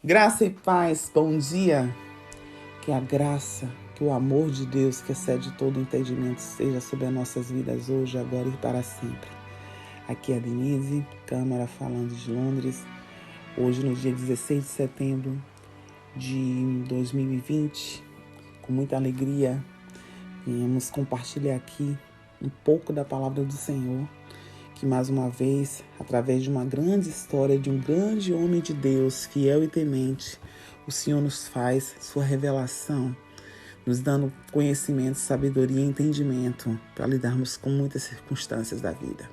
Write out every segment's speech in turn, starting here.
Graça e paz, bom dia. Que a graça, que o amor de Deus, que excede todo entendimento, seja sobre as nossas vidas hoje, agora e para sempre. Aqui é a Denise Câmara falando de Londres. Hoje, no dia 16 de setembro de 2020, com muita alegria, viemos compartilhar aqui um pouco da palavra do Senhor, que mais uma vez, através de uma grande história de um grande homem de Deus, fiel e temente, o Senhor nos faz sua revelação, nos dando conhecimento, sabedoria e entendimento para lidarmos com muitas circunstâncias da vida.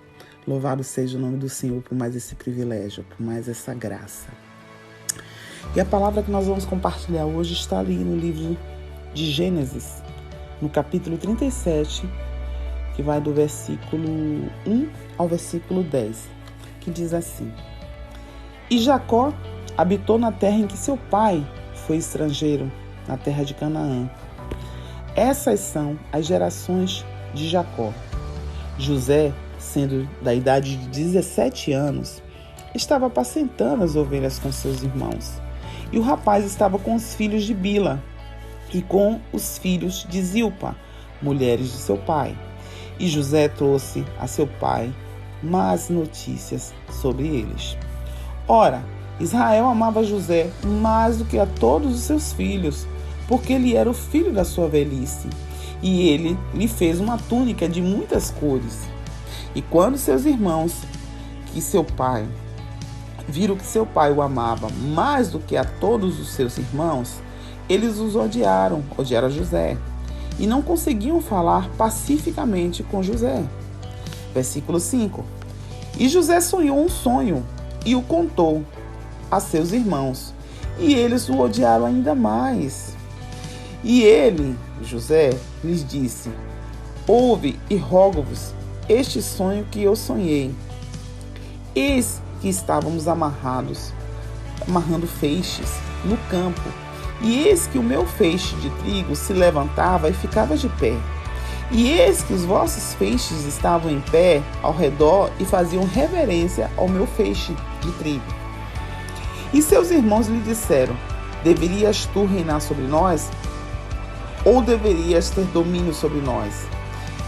Louvado seja o nome do Senhor por mais esse privilégio, por mais essa graça. E a palavra que nós vamos compartilhar hoje está ali no livro de Gênesis, no capítulo 37, que vai do versículo 1 ao versículo 10, que diz assim: E Jacó habitou na terra em que seu pai foi estrangeiro, na terra de Canaã. Essas são as gerações de Jacó. José, sendo da idade de 17 anos, estava apacentando as ovelhas com seus irmãos. E o rapaz estava com os filhos de Bila e com os filhos de Zilpa, mulheres de seu pai. E José trouxe a seu pai más notícias sobre eles. Ora, Israel amava José mais do que a todos os seus filhos, porque ele era o filho da sua velhice. E ele lhe fez uma túnica de muitas cores. E quando seus irmãos, viram que seu pai o amava mais do que a todos os seus irmãos, eles os odiaram José, e não conseguiam falar pacificamente com José. Versículo 5. E José sonhou um sonho e o contou a seus irmãos, e eles o odiaram ainda mais. E ele, José, lhes disse: Ouve e rogo-vos este sonho que eu sonhei. Eis que estávamos amarrando feixes no campo, e eis que o meu feixe de trigo se levantava e ficava de pé. E eis que os vossos feixes estavam em pé ao redor e faziam reverência ao meu feixe de trigo. E seus irmãos lhe disseram: Deverias tu reinar sobre nós? Ou deverias ter domínio sobre nós?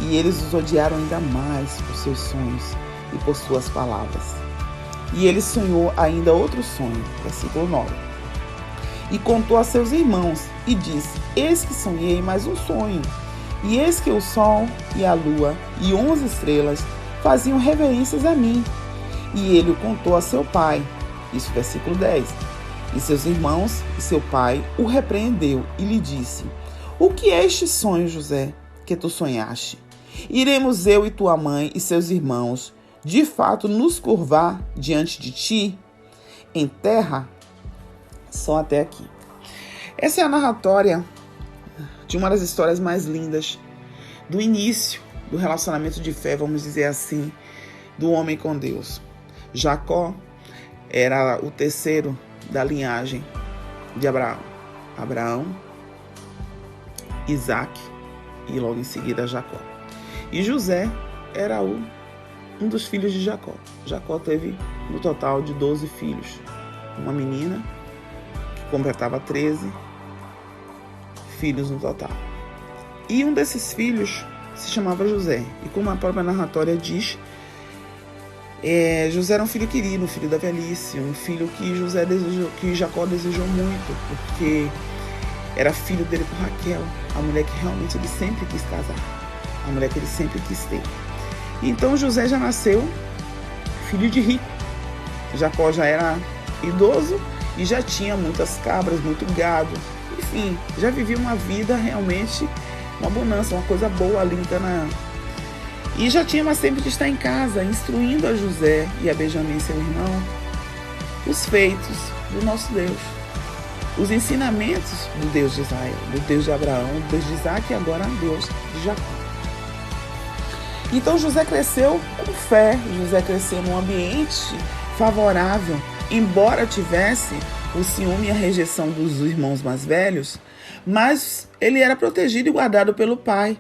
E eles os odiaram ainda mais por seus sonhos e por suas palavras. E ele sonhou ainda outro sonho, versículo 9. E contou a seus irmãos, e disse: Eis que sonhei mais um sonho. E eis que o sol e a lua e 11 estrelas faziam reverências a mim. E ele o contou a seu pai. Isso, versículo 10. E seus irmãos e seu pai o repreendeu e lhe disse: O que é este sonho, José, que tu sonhaste? Iremos eu e tua mãe e seus irmãos, de fato, nos curvar diante de ti em terra? Só até aqui. Essa é a narratória de uma das histórias mais lindas do início do relacionamento de fé, vamos dizer assim, do homem com Deus. Jacó era o terceiro da linhagem de Abraão. Abraão, Isaac e logo em seguida Jacó. E José era um dos filhos de Jacó. Jacó teve no total de 12 filhos. Uma menina que completava 13 filhos no total. E um desses filhos se chamava José. E como a própria narratória diz, José era um filho querido, um filho da velhice, um filho que Jacó desejou muito, porque era filho dele por Raquel, a mulher que realmente ele sempre quis casar, a mulher que ele sempre quis ter. Então José já nasceu filho de rico. Jacó já era idoso e já tinha muitas cabras, muito gado. Enfim, já vivia uma vida realmente, uma bonança, uma coisa boa ali em Canaã. E já tinha mais tempo de estar em casa, instruindo a José e a Benjamim, seu irmão, os feitos do nosso Deus. Os ensinamentos do Deus de Israel, do Deus de Abraão, do Deus de Isaac e agora Deus de Jacó. Então José cresceu com fé, José cresceu num ambiente favorável, embora tivesse o ciúme e a rejeição dos irmãos mais velhos, mas ele era protegido e guardado pelo pai.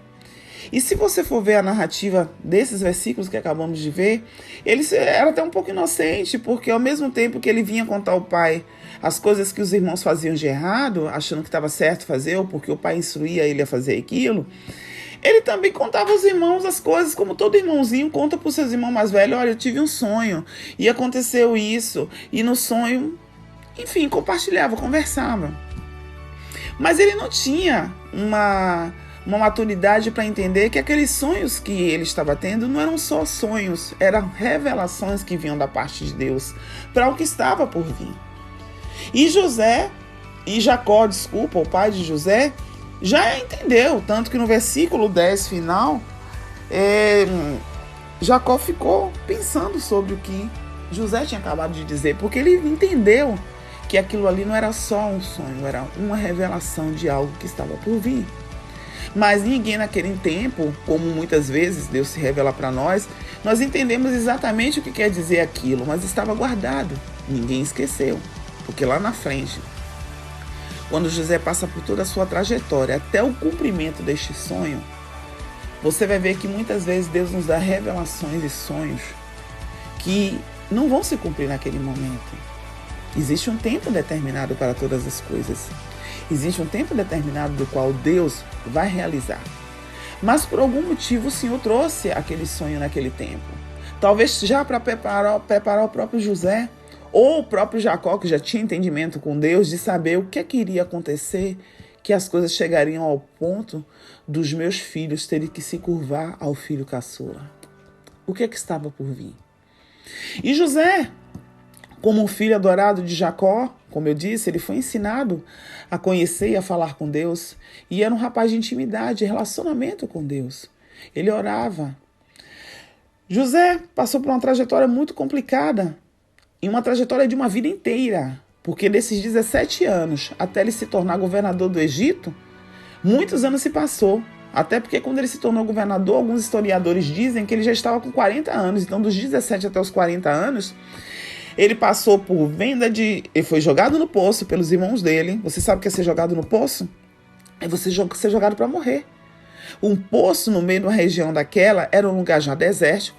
E se você for ver a narrativa desses versículos que acabamos de ver, ele era até um pouco inocente, porque ao mesmo tempo que ele vinha contar ao pai as coisas que os irmãos faziam de errado, achando que estava certo fazer, ou porque o pai instruía ele a fazer aquilo, ele também contava aos irmãos as coisas, como todo irmãozinho conta para os seus irmãos mais velhos: olha, eu tive um sonho, e aconteceu isso, e no sonho, enfim, compartilhava, conversava. Mas ele não tinha uma maturidade para entender que aqueles sonhos que ele estava tendo não eram só sonhos, eram revelações que vinham da parte de Deus para o que estava por vir. E Jacó, o pai de José, já entendeu, tanto que no versículo 10 final, Jacó ficou pensando sobre o que José tinha acabado de dizer, porque ele entendeu que aquilo ali não era só um sonho, era uma revelação de algo que estava por vir. Mas ninguém naquele tempo, como muitas vezes Deus se revela para nós entendemos exatamente o que quer dizer aquilo, mas estava guardado, ninguém esqueceu, porque lá na frente, quando José passa por toda a sua trajetória até o cumprimento deste sonho, você vai ver que muitas vezes Deus nos dá revelações e sonhos que não vão se cumprir naquele momento. Existe um tempo determinado para todas as coisas. Existe um tempo determinado do qual Deus vai realizar. Mas por algum motivo o Senhor trouxe aquele sonho naquele tempo. Talvez já para preparar o próprio José, ou o próprio Jacó, que já tinha entendimento com Deus, de saber o que iria acontecer, que as coisas chegariam ao ponto dos meus filhos terem que se curvar ao filho caçula. O que estava por vir? E José, como um filho adorado de Jacó, como eu disse, ele foi ensinado a conhecer e a falar com Deus. E era um rapaz de intimidade, relacionamento com Deus. Ele orava. José passou por uma trajetória muito complicada. E uma trajetória de uma vida inteira. Porque desses 17 anos, até ele se tornar governador do Egito, muitos anos se passou. Até porque quando ele se tornou governador, alguns historiadores dizem que ele já estava com 40 anos. Então, dos 17 até os 40 anos... ele passou por ele foi jogado no poço pelos irmãos dele. Você sabe o que é ser jogado no poço? É você ser jogado para morrer. Um poço no meio de uma região daquela era um lugar já desértico,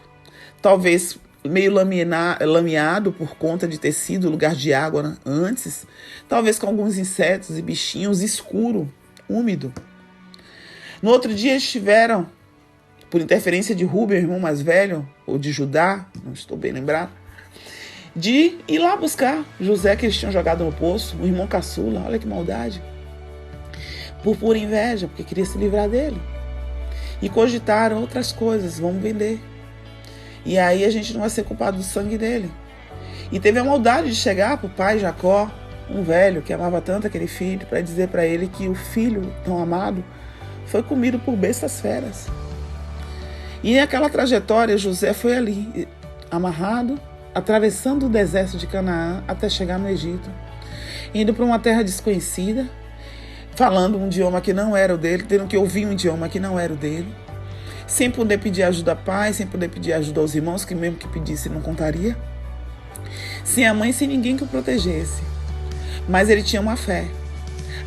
talvez meio lameado por conta de ter sido lugar de água antes, talvez com alguns insetos e bichinhos, escuro, úmido. No outro dia eles tiveram, por interferência de Rubem, irmão mais velho, ou de Judá, não estou bem lembrado, de ir lá buscar José, que eles tinham jogado no poço, o irmão caçula. Olha que maldade. Por pura inveja, porque queria se livrar dele. E cogitaram outras coisas, vamos vender. E aí a gente não vai ser culpado do sangue dele. E teve a maldade de chegar para o pai Jacó, um velho que amava tanto aquele filho, para dizer para ele que o filho tão amado foi comido por bestas feras. E naquela trajetória José foi ali, amarrado, atravessando o deserto de Canaã até chegar no Egito, indo para uma terra desconhecida, falando um idioma que não era o dele, tendo que ouvir um idioma que não era o dele, sem poder pedir ajuda a pai, sem poder pedir ajuda aos irmãos, que mesmo que pedisse não contaria, sem a mãe, sem ninguém que o protegesse. Mas ele tinha uma fé,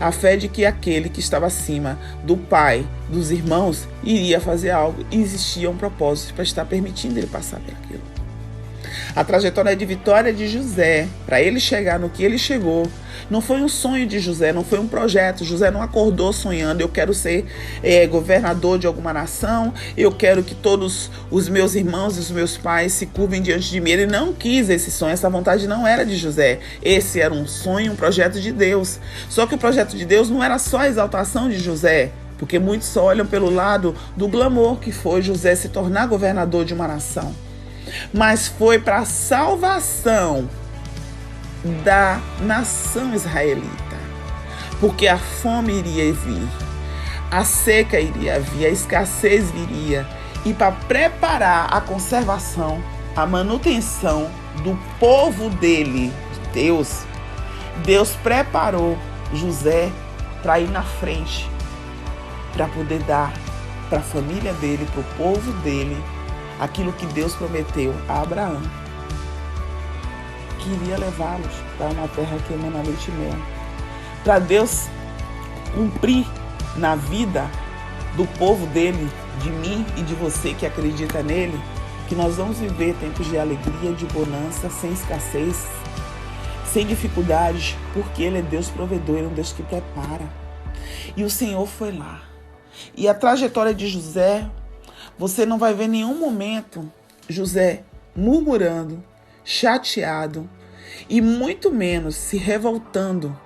a fé de que aquele que estava acima do pai, dos irmãos, iria fazer algo, e existia um propósito para estar permitindo ele passar por aquilo. A trajetória de vitória de José, para ele chegar no que ele chegou, não foi um sonho de José, não foi um projeto. José não acordou sonhando: eu quero ser governador de alguma nação, eu quero que todos os meus irmãos e os meus pais se curvem diante de mim. Ele não quis esse sonho, essa vontade não era de José. Esse era um sonho, um projeto de Deus. Só que o projeto de Deus não era só a exaltação de José, porque muitos só olham pelo lado do glamour que foi José se tornar governador de uma nação. Mas foi para a salvação da nação israelita, porque a fome iria vir, a seca iria vir, a escassez viria, e para preparar a conservação, a manutenção do povo dele, Deus preparou José para ir na frente, para poder dar para a família dele, para o povo dele, aquilo que Deus prometeu a Abraão, que iria levá-los para uma terra que emana leite e mel. Para Deus cumprir na vida do povo dele, de mim e de você que acredita nele, que nós vamos viver tempos de alegria, de bonança, sem escassez, sem dificuldades, porque ele é Deus provedor, ele é um Deus que prepara. E o Senhor foi lá. E a trajetória de José, você não vai ver em nenhum momento José murmurando, chateado e muito menos se revoltando.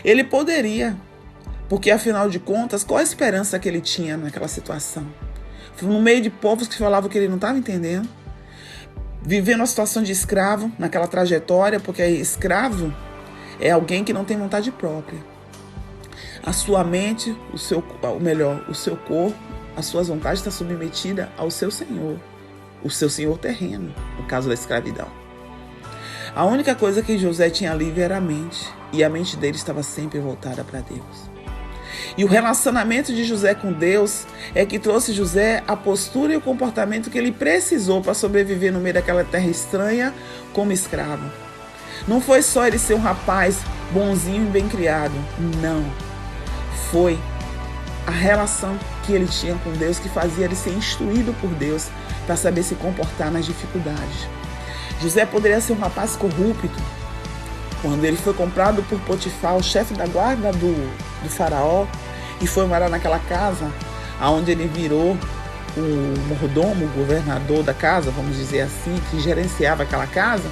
Ele poderia, porque afinal de contas, qual a esperança que ele tinha naquela situação? No meio de povos que falavam que ele não estava entendendo, vivendo a situação de escravo naquela trajetória, porque escravo é alguém que não tem vontade própria. A sua mente, o seu corpo, as suas vontades estão submetidas ao seu senhor, o seu senhor terreno, no caso da escravidão. A única coisa que José tinha livre era a mente, e a mente dele estava sempre voltada para Deus. E o relacionamento de José com Deus é que trouxe José a postura e o comportamento que ele precisou para sobreviver no meio daquela terra estranha como escravo. Não foi só ele ser um rapaz bonzinho e bem criado, não. Foi a relação que ele tinha com Deus que fazia ele ser instruído por Deus para saber se comportar nas dificuldades. José poderia ser um rapaz corrupto. Quando ele foi comprado por Potifar, o chefe da guarda do faraó, e foi morar naquela casa, onde ele virou o mordomo, o governador da casa, vamos dizer assim, que gerenciava aquela casa,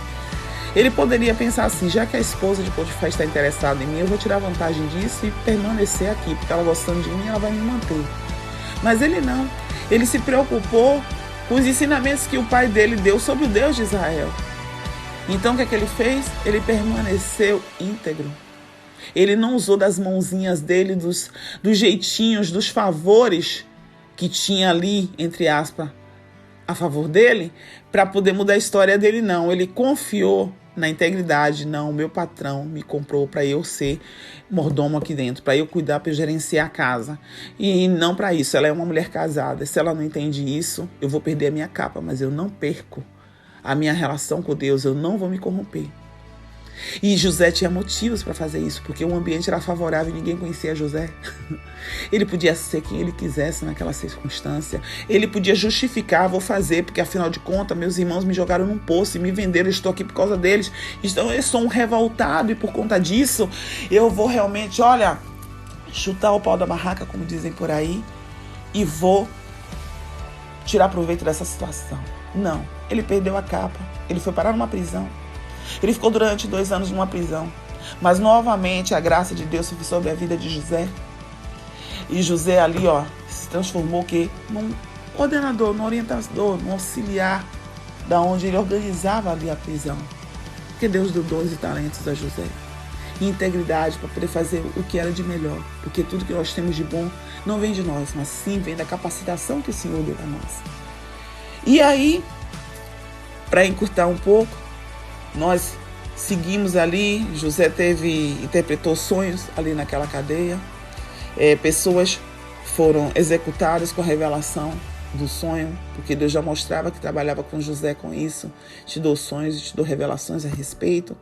ele poderia pensar assim: já que a esposa de Potifar está interessada em mim, eu vou tirar vantagem disso e permanecer aqui, porque ela gostando de mim, ela vai me manter. Mas ele não. Ele se preocupou com os ensinamentos que o pai dele deu sobre o Deus de Israel. Então o que é que ele fez? Ele permaneceu íntegro. Ele não usou das mãozinhas dele, dos jeitinhos, dos favores que tinha ali, entre aspas, a favor dele, para poder mudar a história dele, não. Ele confiou na integridade. Não, o meu patrão me comprou para eu ser mordomo aqui dentro, para eu cuidar, para eu gerenciar a casa. E não para isso. Ela é uma mulher casada. Se ela não entende isso, eu vou perder a minha capa, mas eu não perco a minha relação com Deus, eu não vou me corromper. E José tinha motivos para fazer isso, porque o ambiente era favorável e ninguém conhecia José. Ele podia ser quem ele quisesse naquela circunstância. Ele podia justificar: vou fazer, porque afinal de contas meus irmãos me jogaram num poço e me venderam, eu estou aqui por causa deles. Então eu sou um revoltado e por conta disso eu vou realmente, chutar o pau da barraca, como dizem por aí, e vou tirar proveito dessa situação. Não, ele perdeu a capa, ele foi parar numa prisão. Ele ficou durante 2 anos numa prisão. Mas novamente a graça de Deus foi sobre a vida de José. E José ali, se transformou num coordenador, num orientador, num auxiliar, da onde ele organizava ali a prisão. Porque Deus deu dons e talentos a José. E integridade para poder fazer o que era de melhor. Porque tudo que nós temos de bom não vem de nós, mas sim vem da capacitação que o Senhor deu a nós. E aí, para encurtar um pouco, nós seguimos ali. José interpretou sonhos ali naquela cadeia. Pessoas foram executadas com a revelação do sonho, porque Deus já mostrava que trabalhava com José com isso. Te dou sonhos e te dou revelações a respeito.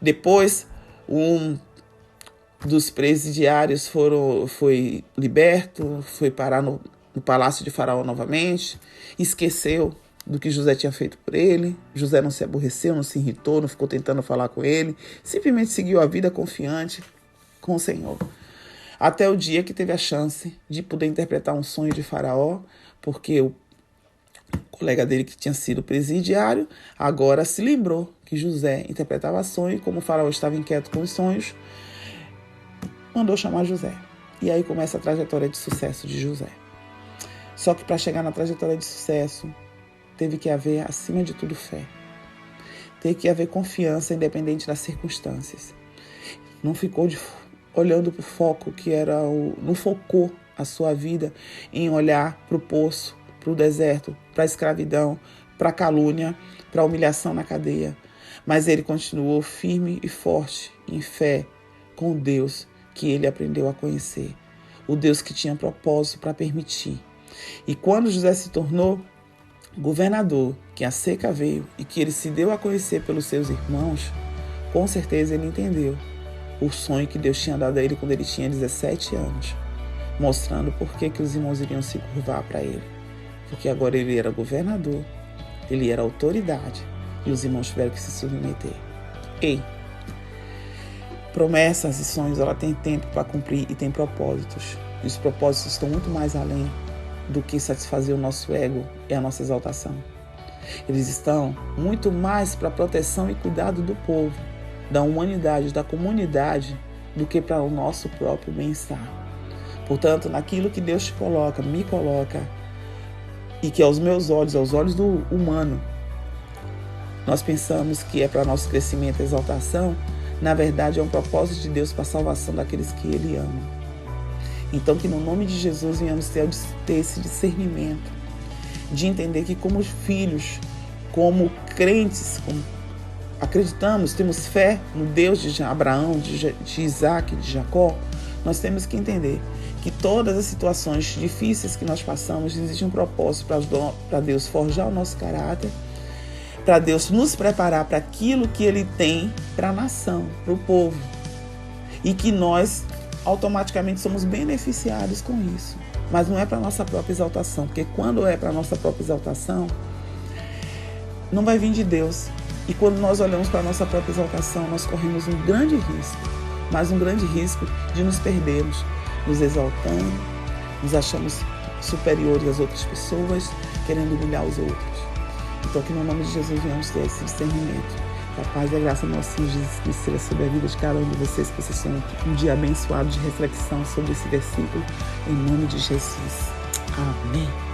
Depois, um dos presidiários foi liberto, foi parar no palácio de Faraó novamente, esqueceu do que José tinha feito por ele. José não se aborreceu, não se irritou, não ficou tentando falar com ele, simplesmente seguiu a vida confiante com o Senhor. Até o dia que teve a chance de poder interpretar um sonho de Faraó, porque o colega dele que tinha sido presidiário agora se lembrou que José interpretava sonho, e como o Faraó estava inquieto com os sonhos, mandou chamar José. E aí começa a trajetória de sucesso de José. Só que para chegar na trajetória de sucesso, teve que haver, acima de tudo, fé. Teve que haver confiança, independente das circunstâncias. Não ficou olhando para o foco que era não focou a sua vida em olhar para o poço, para o deserto, para a escravidão, para a calúnia, para a humilhação na cadeia. Mas ele continuou firme e forte em fé com o Deus que ele aprendeu a conhecer. O Deus que tinha propósito para permitir. E quando José se tornou governador, que a seca veio e que ele se deu a conhecer pelos seus irmãos, com certeza ele entendeu o sonho que Deus tinha dado a ele quando ele tinha 17 anos. mostrando por que os irmãos iriam se curvar para ele. Porque agora ele era governador, ele era autoridade, e os irmãos tiveram que se submeter. Ei, promessas e sonhos, ela tem tempo para cumprir e tem propósitos. E os propósitos estão muito mais além do que satisfazer o nosso ego e a nossa exaltação. Eles estão muito mais para a proteção e cuidado do povo, da humanidade, da comunidade, do que para o nosso próprio bem-estar. Portanto, naquilo que Deus te coloca, me coloca, e que aos meus olhos, aos olhos do humano, nós pensamos que é para nosso crescimento e exaltação, na verdade é um propósito de Deus para a salvação daqueles que Ele ama. Então que no nome de Jesus venhamos ter esse discernimento, de entender que como filhos, como crentes, como acreditamos, temos fé no Deus de Abraão, de Isaac, de Jacó, nós temos que entender que todas as situações difíceis que nós passamos, existe um propósito para Deus forjar o nosso caráter, para Deus nos preparar para aquilo que Ele tem para a nação, para o povo. E que nós automaticamente somos beneficiados com isso. Mas não é para a nossa própria exaltação, porque quando é para a nossa própria exaltação, não vai vir de Deus. E quando nós olhamos para a nossa própria exaltação, nós corremos um grande risco, mas um grande risco de nos perdermos, nos exaltando, nos achamos superiores às outras pessoas, querendo humilhar os outros. Então que no nome de Jesus venhamos ter esse discernimento. Que a paz e a graça do nosso Senhor Jesus Cristo seja sobre a vida de cada um de vocês, que vocês tenham um dia abençoado de reflexão sobre esse versículo, em nome de Jesus. Amém.